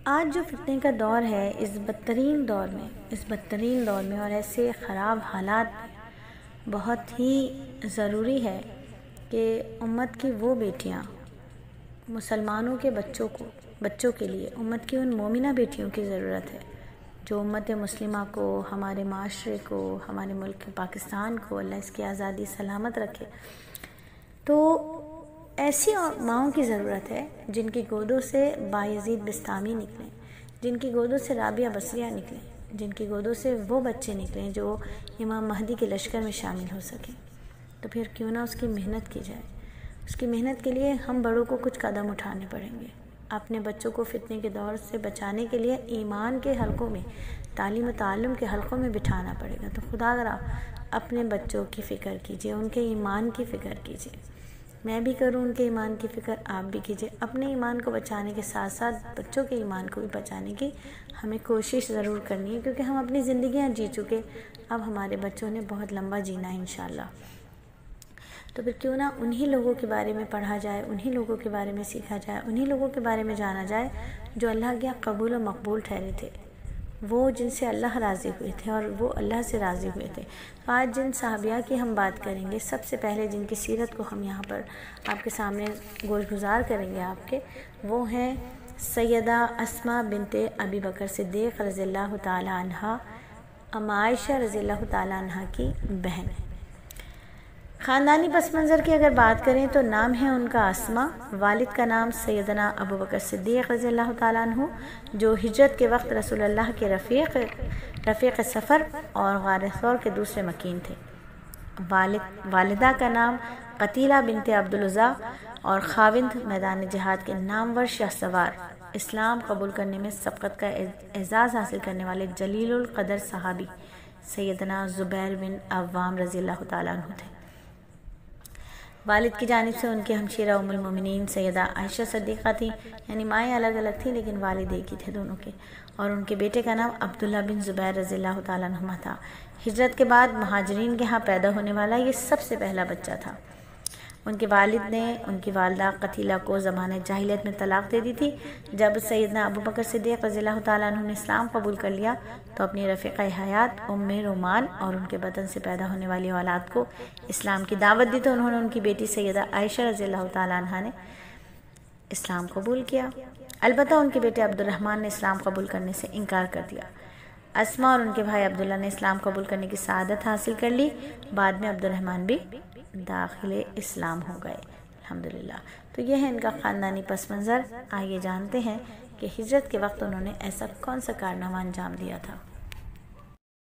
آج جو فتنے کا دور ہے، اس بدترین دور میں اور ایسے خراب حالات میں بہت ہی ضروری ہے کہ امت کی وہ بیٹیاں، مسلمانوں کے بچوں کے لیے امت کی ان مومنہ بیٹیوں کی ضرورت ہے جو امت مسلمہ کو، ہمارے معاشرے کو، ہمارے ملک پاکستان کو اللہ اس کی آزادی سلامت رکھے۔ تو ایسی ماؤں کی ضرورت ہے جن کی گودوں سے بایزید بستامی نکلیں، جن کی گودوں سے رابعہ بصریہ نکلیں، جن کی گودوں سے وہ بچے نکلیں جو امام مہدی کے لشکر میں شامل ہو سکیں۔ تو پھر کیوں نہ اس کی محنت کی جائے۔ اس کی محنت کے لیے ہم بڑوں کو کچھ قدم اٹھانے پڑیں گے۔ اپنے بچوں کو فتنے کے دور سے بچانے کے لیے ایمان کے حلقوں میں، تعلیم و تعلم کے حلقوں میں بٹھانا پڑے گا۔ تو خدا را اپنے بچوں کی فکر کیجئے، ان کے ایمان کی فکر کیجئے۔ میں بھی کروں ان کے ایمان کی فکر، آپ بھی کیجئے۔ اپنے ایمان کو بچانے کے ساتھ ساتھ بچوں کے ایمان کو بھی بچانے کی ہمیں کوشش ضرور کرنی ہے، کیونکہ ہم اپنی زندگیاں جی چکے، اب ہمارے بچوں نے بہت لمبا جینا ہے انشاءاللہ۔ تو پھر کیوں نہ انہی لوگوں کے بارے میں پڑھا جائے، انہی لوگوں کے بارے میں سیکھا جائے، انہی لوگوں کے بارے میں جانا جائے جو اللہ کے قبول و مقبول ٹھہرے تھے، وہ جن سے اللہ راضی ہوئے تھے اور وہ اللہ سے راضی ہوئے تھے۔ آج جن صحابیہ کی ہم بات کریں گے، سب سے پہلے جن کی سیرت کو ہم یہاں پر آپ کے سامنے گوش گزار کریں گے آپ کے، وہ ہیں سیدہ اسماء بنت ابی بکر صدیق رضی اللہ تعالی عنہ، ام عائشہ رضی اللہ تعالی عنہ کی بہن۔ خاندانی پس منظر کی اگر بات کریں تو نام ہے ان کا اسماء، والد کا نام سیدنا ابو بکر صدیق رضی اللہ تعالیٰ عنہ، جو ہجرت کے وقت رسول اللہ کے رفیق سفر اور غار ثور کے دوسرے مکین تھے۔ والدہ کا نام قتیلہ بنت عبدالعزیٰ اور خاوند میدان جہاد کے نامور شاہ سوار، اسلام قبول کرنے میں سبقت کا اعزاز حاصل کرنے والے جلیل القدر صحابی سیدنا زبیر بن عوام رضی اللہ تعالیٰ عنہ تھے۔ والد کی جانب سے ان کی ہمشیرہ ام المومنین سیدہ عائشہ صدیقہ تھی، یعنی مائیں الگ الگ تھیں لیکن والد ایک ہی تھے دونوں کے، اور ان کے بیٹے کا نام عبداللہ بن زبیر رضی اللہ تعالیٰ عنہ تھا۔ ہجرت کے بعد مہاجرین کے ہاں پیدا ہونے والا یہ سب سے پہلا بچہ تھا۔ ان کے والد نے ان کی والدہ قتیلہ کو زمانہ جاہلیت میں طلاق دے دی تھی۔ جب سیدنا ابو بکر صدیق رضی اللہ تعالیٰ عنہ نے اسلام قبول کر لیا تو اپنی رفیقہ حیات ام رومان اور ان کے بدن سے پیدا ہونے والی اولاد کو اسلام کی دعوت دی، تو انہوں نے ان کی بیٹی سیدہ عائشہ رضی اللہ تعالیٰ عنہ نے اسلام قبول کیا۔ البتہ ان کے بیٹے عبد الرحمن نے اسلام قبول کرنے سے انکار کر دیا۔ اسماء اور ان کے بھائی عبداللہ نے اسلام قبول کرنے کی سعادت حاصل کر لی، بعد میں عبد الرحمن بھی داخل اسلام ہو گئے الحمدللہ۔ تو یہ ہے ان کا خاندانی پس منظر۔ آئیے جانتے ہیں کہ ہجرت کے وقت انہوں نے ایسا کون سا کارنامہ انجام دیا تھا۔